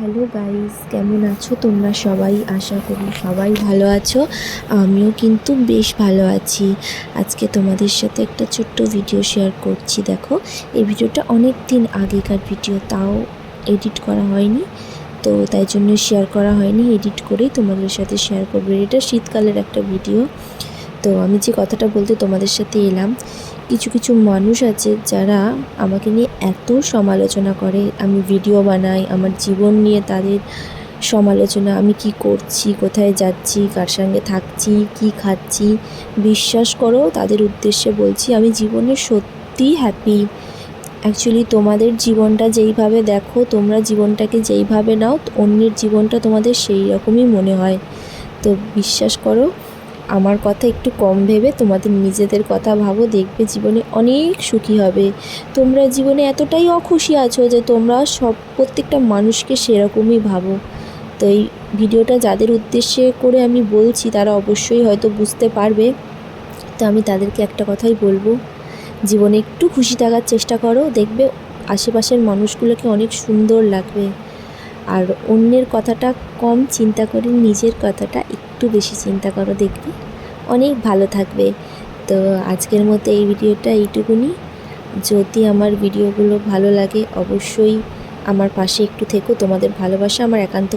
Hello guys, কেমন আছো তোমরা সবাই? আশা করি সবাই ভালো আছো। আমিও কিন্তু বেশ ভালো আছি। আজকে তোমাদের সাথে একটা ছোট্ট ভিডিও শেয়ার করছি। দেখো, এই ভিডিওটা অনেক দিন আগেকার ভিডিও, তাও এডিট করা হয়নি, তো তাই জন্য শেয়ার করা হয়নি। এডিট করেই তোমাদের সাথে শেয়ার করবো। এটা শীতকালের একটা ভিডিও। তো আমি যে কথাটা বলতে তোমাদের সাথে এলাম, কিছু কিছু মানুষ আছে যারা আমাকে নিয়ে এত সমালোচনা করে। আমি ভিডিও বানাই, আমার জীবন নিয়ে তাদের সমালোচনা, আমি কি করছি, কোথায় যাচ্ছি, কার সঙ্গে থাকছি, কি খাচ্ছি। বিশ্বাস করো, তাদের উদ্দেশ্যে বলছি, আমি জীবনে সত্যিই হ্যাপি। অ্যাকচুয়ালি তোমাদের জীবনটা যেইভাবে দেখো, তোমরা জীবনটাকে যেইভাবে নাও, অন্যের জীবনটা তোমাদের সেই রকমই মনে হয়। তো বিশ্বাস করো, আমার কথা একটু কম ভেবে তোমাদের নিজেদের কথা ভাবো, দেখবে জীবনে অনেক সুখী হবে। তোমরা জীবনে এতটাই অখুশি আছো যে তোমরা প্রত্যেকটা মানুষকে সেরকমই ভাবো। তো এই ভিডিওটা যাদের উদ্দেশ্যে করে আমি বলছি, তারা অবশ্যই হয়তো বুঝতে পারবে। তো আমি তাদেরকে একটা কথাই বলবো, জীবনে একটু খুশি থাকার চেষ্টা করো, দেখবে আশেপাশের মানুষগুলোকে অনেক সুন্দর লাগবে। আর অন্যের কথাটা কম চিন্তা করে নিজের কথাটা একটু বেশি চিন্তা করো, দেখবে অনেক ভালো থাকবে। তো আজকের মতো এই ভিডিওটা এইটুকুনি। যদি আমার ভিডিওগুলো ভালো লাগে, অবশ্যই আমার পাশে একটু থেকো। তোমাদের ভালোবাসা আমার একান্ত